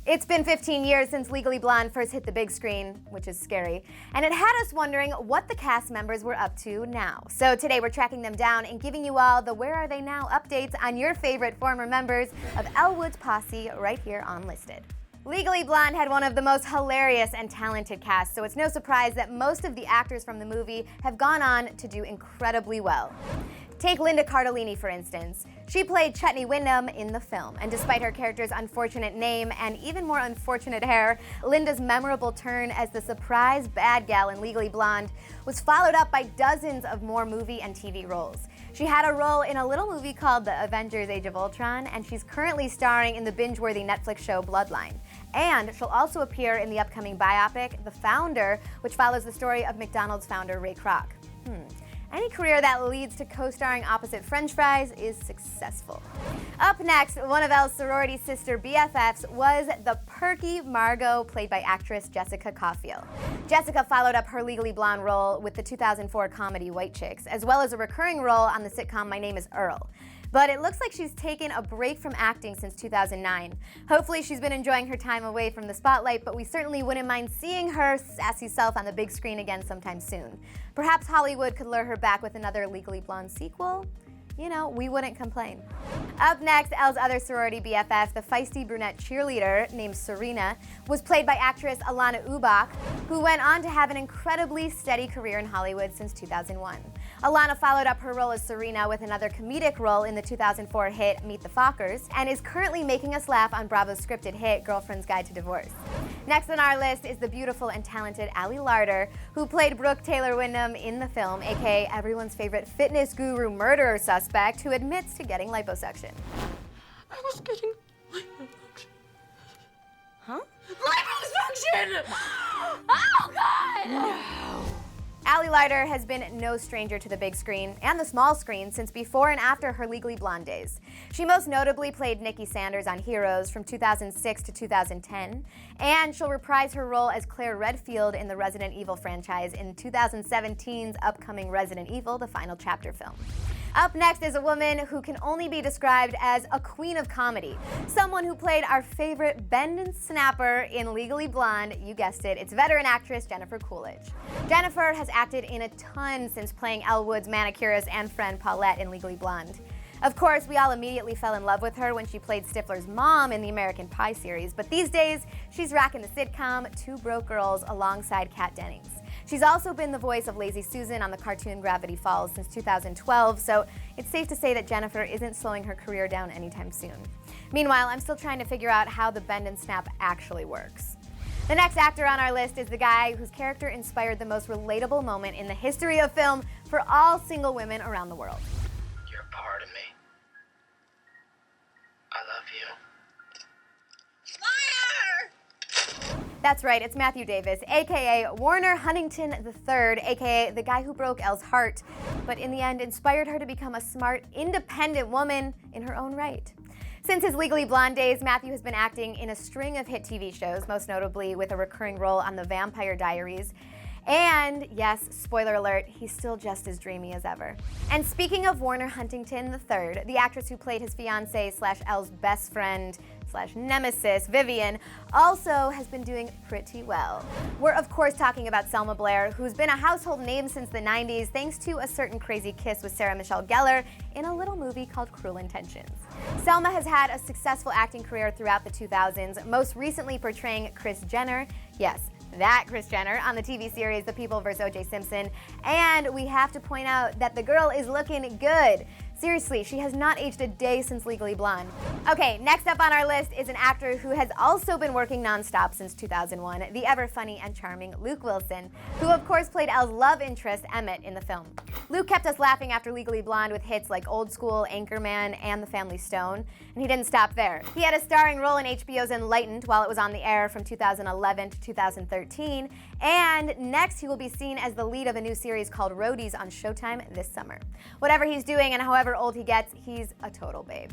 It's been 15 years since Legally Blonde first hit the big screen, which is scary, and it had us wondering what the cast members were up to now. So today we're tracking them down and giving you all the Where Are They Now updates on your favorite former members of Elle Woods' posse right here on Listed. Legally Blonde had one of the most hilarious and talented casts, so it's no surprise that most of the actors from the movie have gone on to do incredibly well. Take Linda Cardellini, for instance. She played Chutney Wyndham in the film, and despite her character's unfortunate name and even more unfortunate hair, Linda's memorable turn as the surprise bad gal in Legally Blonde was followed up by dozens of more movie and TV roles. She had a role in a little movie called The Avengers: Age of Ultron, and she's currently starring in the binge-worthy Netflix show Bloodline. And she'll also appear in the upcoming biopic, The Founder, which follows the story of McDonald's founder Ray Kroc. Any career that leads to co-starring opposite French fries is successful. Up next, one of Elle's sorority sister BFFs was the perky Margot, played by actress Jessica CAUFFIEL. Jessica followed up her Legally Blonde role with the 2004 comedy White Chicks, as well as a recurring role on the sitcom My Name is Earl. But it looks like she's taken a break from acting since 2009. Hopefully she's been enjoying her time away from the spotlight, but we certainly wouldn't mind seeing her sassy self on the big screen again sometime soon. Perhaps Hollywood could lure her back with another Legally Blonde sequel. You know, we wouldn't complain. Up next, Elle's other sorority BFF, the feisty brunette cheerleader named Serena, was played by actress ALANNA, who went on to have an incredibly steady career in Hollywood since 2001. ALANNA followed up her role as Serena with another comedic role in the 2004 hit Meet the Fockers, and is currently making us laugh on Bravo's scripted hit Girlfriend's Guide to Divorce. Next on our list is the beautiful and talented LARTER, who played Brooke Taylor Wyndham in the film, aka everyone's favorite fitness guru murderer suspect who admits to getting liposuction. I was getting liposuction. Huh? Liposuction! Oh, God! No. LARTER has been no stranger to the big screen and the small screen since before and after her Legally Blonde days. She most notably played Nikki Sanders on Heroes from 2006 to 2010, and she'll reprise her role as Claire Redfield in the Resident Evil franchise in 2017's upcoming Resident Evil: The Final Chapter film. Up next is a woman who can only be described as a queen of comedy. Someone who played our favorite bend and snapper in Legally Blonde. You guessed it, it's veteran actress Jennifer Coolidge. Jennifer has acted in a ton since playing Elle Woods' manicurist and friend Paulette in Legally Blonde. Of course, we all immediately fell in love with her when she played Stifler's mom in the American Pie series, but these days, she's rocking the sitcom Two Broke Girls alongside Kat Dennings. She's also been the voice of Lazy Susan on the cartoon Gravity Falls since 2012, so it's safe to say that Jennifer isn't slowing her career down anytime soon. Meanwhile, I'm still trying to figure out how the bend and snap actually works. The next actor on our list is the guy whose character inspired the most relatable moment in the history of film for all single women around the world. You're a part of me. I love you. Liar! That's right, it's Matthew Davis, aka Warner Huntington III, aka the guy who broke Elle's heart, but in the end inspired her to become a smart, independent woman in her own right. Since his Legally Blonde days, Matthew has been acting in a string of hit TV shows, most notably with a recurring role on The Vampire Diaries. And yes, spoiler alert, he's still just as dreamy as ever. And speaking of Warner Huntington III, the actress who played his fiancée / Elle's best friend / nemesis, Vivian, also has been doing pretty well. We're of course talking about Selma Blair, who's been a household name since the 90s thanks to a certain crazy kiss with Sarah Michelle Gellar in a little movie called Cruel Intentions. Selma has had a successful acting career throughout the 2000s, most recently portraying Kris Jenner, yes, that Kris Jenner, on the TV series The People vs. O.J. Simpson, and we have to point out that the girl is looking good. Seriously, she has not aged a day since Legally Blonde. Okay, next up on our list is an actor who has also been working nonstop since 2001, the ever funny and charming Luke Wilson, who of course played Elle's love interest, Emmett, in the film. Luke kept us laughing after Legally Blonde with hits like Old School, Anchorman, and The Family Stone, and he didn't stop there. He had a starring role in HBO's Enlightened while it was on the air from 2011 to 2013, and next he will be seen as the lead of a new series called Roadies on Showtime this summer. Whatever he's doing and however old he gets, he's a total babe.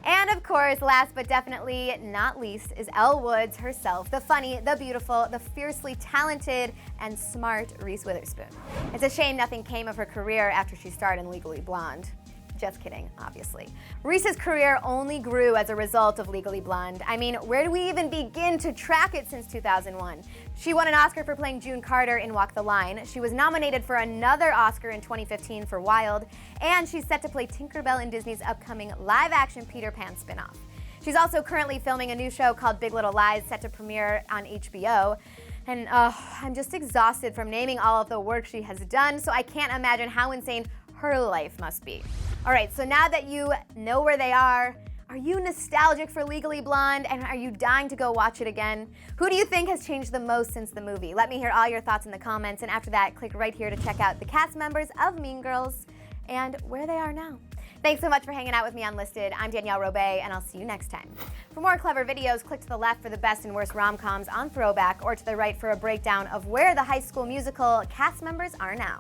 And of course, last but definitely not least, is Elle Woods herself, the funny, the beautiful, the fiercely talented, and smart Reese Witherspoon. It's a shame nothing came of her career after she starred in Legally Blonde. Just kidding, obviously. Reese's career only grew as a result of Legally Blonde. I mean, where do we even begin to track it since 2001? She won an Oscar for playing June Carter in Walk the Line. She was nominated for another Oscar in 2015 for Wild, and she's set to play Tinkerbell in Disney's upcoming live-action Peter Pan spin-off. She's also currently filming a new show called Big Little Lies, set to premiere on HBO. And I'm just exhausted from naming all of the work she has done, so I can't imagine how insane her life must be. All right, so now that you know where they are you nostalgic for Legally Blonde, and are you dying to go watch it again? Who do you think has changed the most since the movie? Let me hear all your thoughts in the comments, and after that, click right here to check out the cast members of Mean Girls and where they are now. Thanks so much for hanging out with me on Listed. I'm Danielle Robay, and I'll see you next time. For more Clevver videos, click to the left for the best and worst rom-coms on Throwback, or to the right for a breakdown of where the High School Musical cast members are now.